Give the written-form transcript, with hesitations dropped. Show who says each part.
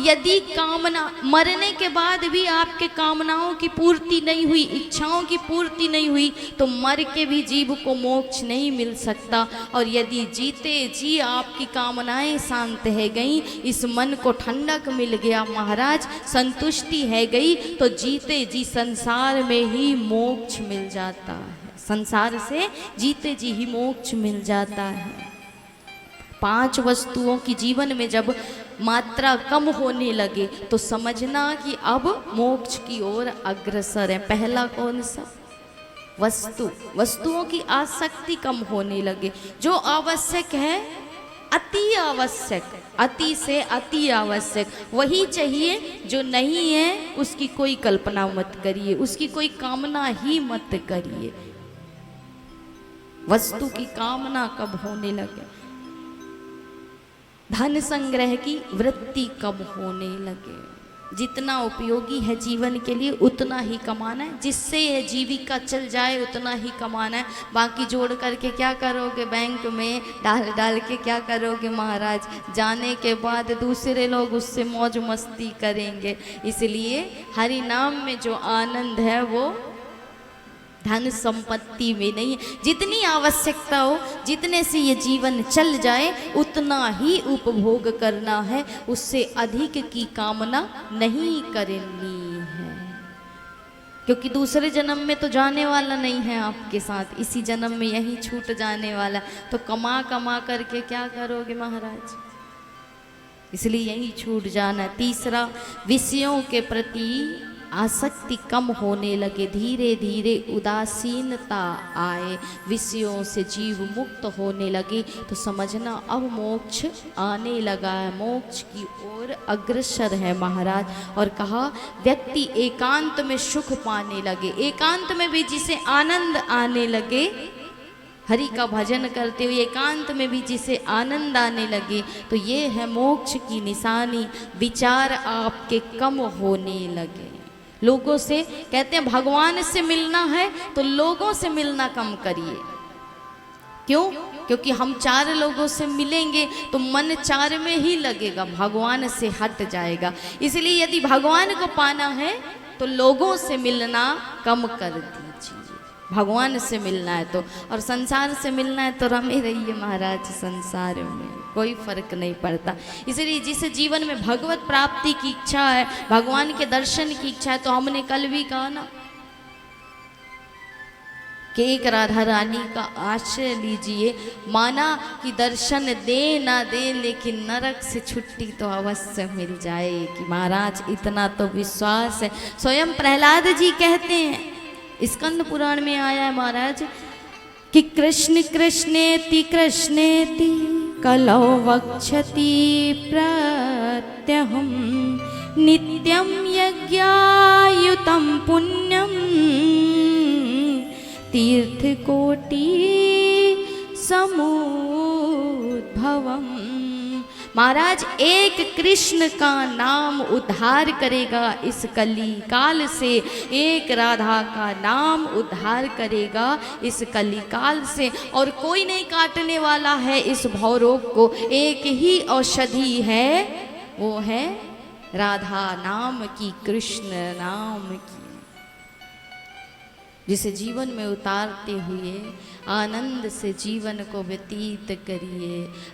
Speaker 1: यदि कामना मरने के बाद भी आपके कामनाओं की पूर्ति नहीं हुई, इच्छाओं की पूर्ति नहीं हुई, तो मर के भी जीव को मोक्ष नहीं मिल सकता। और यदि जीते जी आपकी कामनाएं शांत है गई, इस मन को ठंडक मिल गया महाराज, संतुष्टि है गई, तो जीते जी संसार में ही मोक्ष मिल जाता है। संसार से जीते जी ही मोक्ष मिल जाता है। 5 वस्तुओं की जीवन में जब मात्रा कम होने लगे तो समझना कि अब मोक्ष की ओर अग्रसर है। पहला कौन सा? वस्तुओं की आसक्ति कम होने लगे। जो आवश्यक है, अति आवश्यक, अति से अति आवश्यक वही चाहिए। जो नहीं है उसकी कोई कल्पना मत करिए, उसकी कोई कामना ही मत करिए। वस्तु की कामना कब होने लगे, धन संग्रह की वृत्ति कब होने लगे। जितना उपयोगी है जीवन के लिए उतना ही कमाना है, जिससे यह जीविका चल जाए उतना ही कमाना है। बाकी जोड़ करके क्या करोगे, बैंक में डाल डाल के क्या करोगे महाराज, जाने के बाद दूसरे लोग उससे मौज मस्ती करेंगे। इसलिए हरि नाम में जो आनंद है वो धन संपत्ति में नहीं है। जितनी आवश्यकता हो, जितने से ये जीवन चल जाए उतना ही उपभोग करना है, उससे अधिक की कामना नहीं करनी है। क्योंकि दूसरे जन्म में तो जाने वाला नहीं है आपके साथ, इसी जन्म में यही छूट जाने वाला। तो कमा कमा करके क्या करोगे महाराज, इसलिए यही छूट जाना। तीसरा, विषयों के प्रति आसक्ति कम होने लगे, धीरे धीरे उदासीनता आए, विषयों से जीव मुक्त होने लगे, तो समझना अब मोक्ष आने लगा है, मोक्ष की ओर अग्रसर है महाराज। और कहा व्यक्ति एकांत में सुख पाने लगे, एकांत में भी जिसे आनंद आने लगे, हरि का भजन करते हुए एकांत में भी जिसे आनंद आने लगे, तो ये है मोक्ष की निशानी। विचार आपके कम होने लगे। लोगों से कहते हैं भगवान से मिलना है तो लोगों से मिलना कम करिए। क्यों? क्योंकि हम 4 लोगों से मिलेंगे तो मन 4 में ही लगेगा, भगवान से हट जाएगा। इसलिए यदि भगवान को पाना है तो लोगों से मिलना कम कर दीजिए। भगवान से मिलना है तो, और संसार से मिलना है तो रमे रहिए महाराज, संसार में कोई फर्क नहीं पड़ता। इसलिए जिस जीवन में भगवत प्राप्ति की इच्छा है, भगवान के दर्शन की इच्छा है, तो हमने कल भी कहा ना कि एक राधा रानी का आश्रय लीजिए। माना कि दर्शन दे ना दे, लेकिन नरक से छुट्टी तो अवश्य मिल जाएगी महाराज, इतना तो विश्वास है। स्वयं प्रहलाद जी कहते हैं, स्कंद पुराण में आया है महाराज कि कृष्ण कृष्णेति कृष्णेति कलौ वक्षति प्रत्यहं नित्यं यज्ञायुतं पुण्यं तीर्थकोटि समुद्भवम्। महाराज एक कृष्ण का नाम उद्धार करेगा इस कली काल से, एक राधा का नाम उद्धार करेगा इस कली काल से, और कोई नहीं काटने वाला है इस भवरोग को। एक ही औषधि है, वो है राधा नाम की, कृष्ण नाम की, जिसे जीवन में उतारते हुए आनंद से जीवन को व्यतीत करिए।